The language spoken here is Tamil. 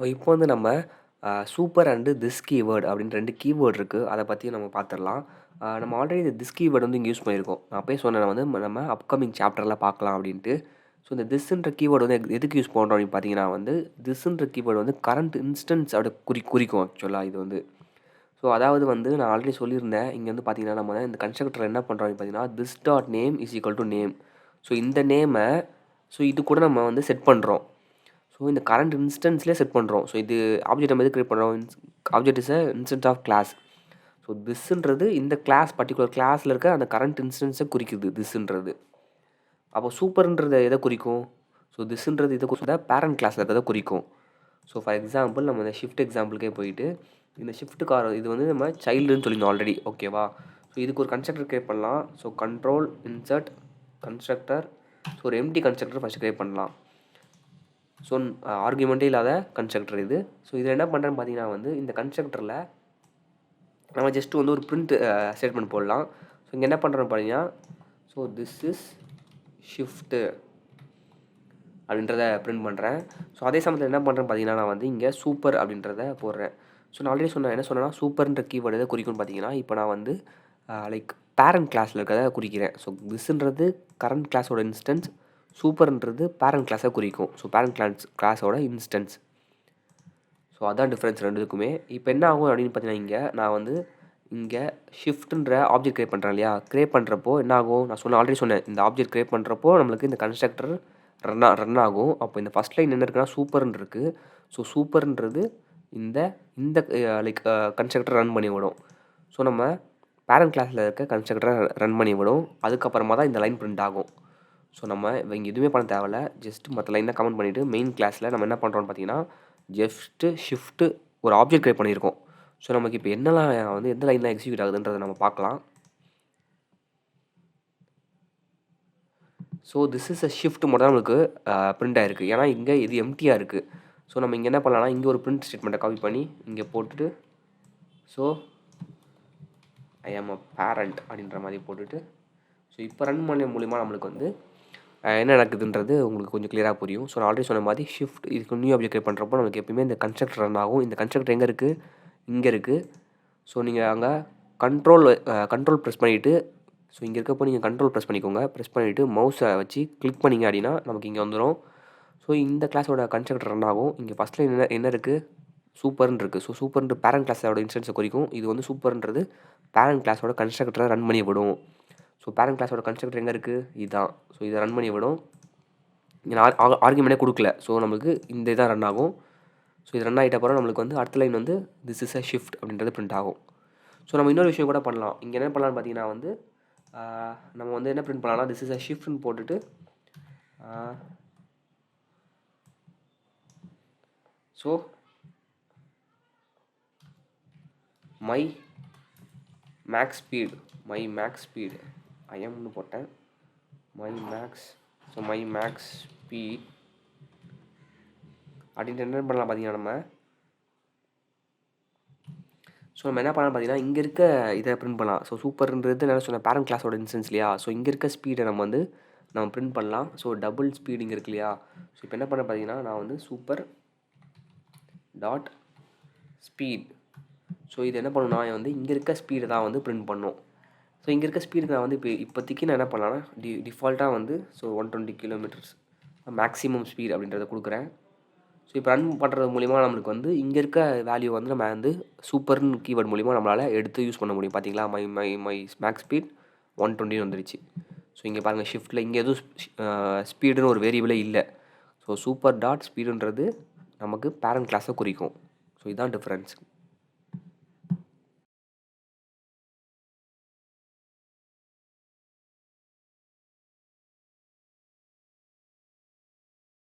இப்போ வந்து நம்ம சூப்பர் அண்டு திஸ் கீவேர்ட் அப்படின்னு 2 கீவேர்ட் இருக்குது. அதை பற்றி நம்ம பார்த்துடலாம். நம்ம ஆல்ரெடி இந்த திஸ் கீவேர்ட் வந்து இங்கே யூஸ் பண்ணியிருக்கோம். நான் அப்பயே சொன்னேன் வந்து நம்ம அப்கமிங் சாப்டரில் பார்க்கலாம் அப்படின்ட்டு. ஸோ இந்த திஸ்ன்ற கீவேர்டு வந்து எதுக்கு யூஸ் பண்ணுறோம் அப்படின்னு பார்த்தீங்கன்னா வந்து திஸ்ன்ற கீவேர்டு வந்து கரண்ட் இன்ஸ்டன்ஸ் அப்படி குறிக்கும் ஆக்சுவலாக இது வந்து. ஸோ அதாவது வந்து நான் ஆல்ரெடி சொல்லியிருந்தேன். இங்கே வந்து பார்த்தீங்கன்னா நம்ம இந்த கன்ஸ்ட்ரக்டர் என்ன பண்ணுறோம் அப்படின்னு பார்த்தீங்கன்னா this dot name is equal to name. So இந்த நேமை இது கூட நம்ம வந்து செட் பண்ணுறோம். ஸோ இந்த கரண்ட் இன்ஸ்டன்ஸ்லேயே செட் பண்ணுறோம். ஸோ இது ஆப்ஜெக்ட் நம்ம எது கிரியேட் பண்ணுறோம்? Object is a instance of class. So திஸ்ன்றது இந்த கிளாஸ் பர்டிகுலர் கிளாஸில் இருக்க அந்த கரண்ட் இன்ஸ்டன்ஸை குறிக்குது திஸ்ன்றது. அப்போ சூப்பர்ன்றது எதை குறிக்கும்? ஸோ திஸ்ன்றது இதை குறித்த பேரண்ட் கிளாஸில் இருக்கிறத குறிக்கும். ஸோ ஃபார் எக்ஸாம்பிள் நம்ம இந்த ஷிஃப்ட் எக்ஸாம்பிளுக்கே போயிட்டு இந்த ஷிஃப்ட்டுக்கார இது வந்து நம்ம சைல்டுன்னு சொல்லியிருந்தோம் ஆல்ரெடி, ஓகேவா? ஸோ இதுக்கு ஒரு கன்ஸ்ட்ரக்டர் கிரியேட் பண்ணலாம். So control insert constructor. So ஒரு எம்டி கன்ஸ்ட்ரக்டர் ஃபஸ்ட்டு கிரியேட் பண்ணலாம். ஸோ ஆர்குமெண்ட்டே இல்லாத கன்ஸ்ட்ரக்டர் இது. ஸோ இதில் என்ன பண்ணுறேன்னு பார்த்தீங்கன்னா வந்து இந்த கன்ஸ்ட்ரக்டரில் நம்ம ஜஸ்ட்டு வந்து ஒரு பிரிண்ட் ஸ்டேட்மெண்ட் போடலாம். ஸோ இங்கே என்ன பண்ணுறோன்னு பார்த்தீங்கன்னா ஸோ திஸ் இஸ் ஷிஃப்ட்டு அப்படின்றத பிரிண்ட் பண்ணுறேன். ஸோ அதே சமயத்தில் என்ன பண்ணுறேன்னு பார்த்தீங்கன்னா நான் வந்து இங்கே சூப்பர் அப்படின்றத போடுறேன். ஸோ நான் ஆல்ரெடி என்ன சொன்னேன்னா சூப்பர்ன்ற கீவேர்டு எதை குறிக்கும்னு பார்த்தீங்கன்னா இப்போ நான் வந்து லைக் பேரண்ட் கிளாஸில் இருக்கிறத குறிக்கிறேன். ஸோ திஸ்ன்றது கரண்ட் கிளாஸோட இன்ஸ்டன்ஸ், சூப்பர்ன்றது பேரண்ட் கிளாஸை குறிக்கும். ஸோ பேரண்ட் கிளாஸோட இன்ஸ்டன்ஸ். ஸோ அதான் டிஃப்ரென்ஸ் ரெண்டுக்குமே. இப்போ என்ன ஆகும் அப்படின்னு பார்த்தீங்கன்னா நான் வந்து இங்கே ஷிஃப்ட்ன்ற ஆப்ஜெக்ட் கிரியேட் பண்ணுறேன் இல்லையா? கிரியேட் பண்ணுறப்போ என்ன ஆகும்? நான் ஆல்ரெடி சொன்னேன் இந்த ஆப்ஜெக்ட் கிரியேட் பண்ணுறப்போ நம்மளுக்கு இந்த கன்ஸ்ட்ரக்டர் ரன் ஆகும். அப்போ இந்த ஃபஸ்ட் லைன் என்ன இருக்குன்னா சூப்பர்ன்னு இருக்குது. ஸோ சூப்பர்ன்றது இந்த இந்த லைக் கன்ஸ்ட்ரக்டர் ரன் பண்ணி விடும். ஸோ நம்ம பேரண்ட் கிளாஸில் இருக்க கன்ஸ்ட்ரக்டரை ரன் பண்ணி விடும். அதுக்கப்புறமா தான் இந்த லைன் பிரிண்ட் ஆகும். ஸோ நம்ம இங்கே எதுவுமே பண்ண தேவையில்ல. ஜஸ்ட் மற்ற லைனை கமெண்ட் பண்ணிவிட்டு மெயின் கிளாஸில் நம்ம என்ன பண்ணுறோம்னு பார்த்தீங்கன்னா ஜஸ்ட்டு ஷிஃப்ட்டு ஒரு ஆப்ஜெக்ட் கிரியேட் பண்ணியிருக்கோம். ஸோ நமக்கு இப்போ என்னெல்லாம் வந்து எந்த லைன்லாம் எக்ஸிக்யூட் ஆகுதுன்றதை நம்ம பார்க்கலாம். So this is a shift மட்டும் தான் நம்மளுக்கு பிரிண்ட் ஆகிருக்கு. ஏன்னா இங்கே இது எம்டியாக இருக்குது. ஸோ நம்ம இங்கே என்ன பண்ணலாம்னா இங்கே ஒரு பிரிண்ட் ஸ்டேட்மெண்ட்டை காப்பி பண்ணி இங்கே போட்டுட்டு ஸோ ஐ ஆம் அ பேரண்ட் அப்படின்ற மாதிரி போட்டுட்டு ஸோ இப்போ ரன் பண்ண மூலிமா நம்மளுக்கு வந்து என்ன நடக்குதுன்றது உங்களுக்கு கொஞ்சம் கிளியராக புரியும். ஸோ நான் ஆல்ரெடி சொன்ன மாதிரி ஷிஃப்ட் இதுக்கு நியூ ஆப்ஜெக்ட் கிரியேட் பண்ணுறப்போ நமக்கு எப்பயுமே இந்த கன்ஸ்ட்ரக்டர் ரன் ஆகும். இந்த கன்ஸ்ட்ரக்டர் எங்கே இருக்குது? இங்கே இருக்குது. ஸோ நீங்கள் அங்கே கண்ட்ரோல் ப்ரெஸ் பண்ணிவிட்டு ஸோ இங்கே இருக்கப்போ நீங்கள் கண்ட்ரோல் ப்ரெஸ் பண்ணிக்கோங்க. ப்ரெஸ் பண்ணிவிட்டு மவுஸை வச்சு கிளிக் பண்ணிங்க அப்படின்னா நமக்கு இங்கே வந்துடும். ஸோ இந்த கிளாஸோட கன்ஸ்ட்ரக்டர் ரன் ஆகும். இங்கே ஃபஸ்ட்டில் என்ன இருக்குது? சூப்பர்னு இருக்குது. ஸோ சூப்பர்ன்ற பேரண்ட் கிளாஸோட இன்ஸ்டன்ஸை குறிக்கும். இது வந்து சூப்பர்ன்றது பேரண்ட் கிளாஸோட கன்ஸ்ட்ரக்டரை ரன் பண்ணி விடும். ஸோ பேரண்ட் கிளாஸோட கன்ஸ்ட்ரக்டர் எங்கே இருக்குது? இதுதான். ஸோ இதை ரன் பண்ணி விடும். இங்கே ஆர்குமெண்ட்டே கொடுக்கல. ஸோ நம்மளுக்கு இந்த இதான் ரன் ஆகும். ஸோ இது ரன் ஆகிட்ட அப்புறம் நம்மளுக்கு வந்து அடுத்த லைன் வந்து திஸ் இஸ் அ ஷிஃப்ட் அப்படின்றது பிரிண்ட் ஆகும். ஸோ நம்ம இன்னொரு விஷயம் கூட பண்ணலாம். இங்கே என்ன பண்ணலான்னு பார்த்தீங்கன்னா வந்து நம்ம வந்து என்ன பிரிண்ட் பண்ணலாம்னா திஸ் இஸ் அ ஷிஃப்ட்னு போட்டுட்டு ஸோ மை மேக்ஸ் ஸ்பீட் ஐஎம்னு போட்டேன். மை மேக்ஸ் ஸ்பீட் அப்படின்ட்டு என்ன பண்ணலாம் பார்த்தீங்கன்னா நம்ம என்ன பண்ணலாம் பார்த்தீங்கன்னா இங்கே இருக்க இதை பிரிண்ட் பண்ணலாம். ஸோ சூப்பர்ன்றது என்ன சொன்ன பேரண்ட் கிளாஸோட இன்ஸ்டன்ஸ் இல்லையா? ஸோ இங்கே இருக்க ஸ்பீடை நம்ம பிரிண்ட் பண்ணலாம். ஸோ டபுள் ஸ்பீட் இங்கே இருக்கு இல்லையா? ஸோ இப்போ என்ன பண்ண பார்த்தீங்கன்னா நான் வந்து சூப்பர் டாட் ஸ்பீட். ஸோ இது என்ன பண்ணுன்னா வந்து இங்கே இருக்க ஸ்பீடை தான் வந்து பிரிண்ட் பண்ணும். ஸோ இங்கே இருக்க ஸ்பீடுக்கு நான் வந்து இப்போதைக்கு நான் என்ன பண்ணலான்னா டிஃபால்ட்டாக வந்து ஸோ 120 கிலோமீட்டர்ஸ் மேக்ஸிமம் ஸ்பீட் அப்படின்றத கொடுக்குறேன். ஸோ இப்போ ரன் பண்ணுறது மூலிமா நம்மளுக்கு வந்து இங்கே இருக்க வேல்யூ வந்து நம்ம வந்து சூப்பர்னு கீவேர்ட் மூலிமா நம்மளால் எடுத்து யூஸ் பண்ண முடியும். பார்த்தீங்களா? மை மேக்ஸ் ஸ்பீட் 120 வந்துருச்சு. ஸோ இங்கே பாருங்கள் ஷிஃப்ட்டில் இங்கே எதுவும் ஸ்பீடுன்னு ஒரு வேரியபிளே இல்லை. ஸோ சூப்பர் டாட் ஸ்பீடுன்றது நமக்கு பேரண்ட் கிளாஸை குறிக்கும். ஸோ இதுதான் டிஃப்ரென்ஸ்.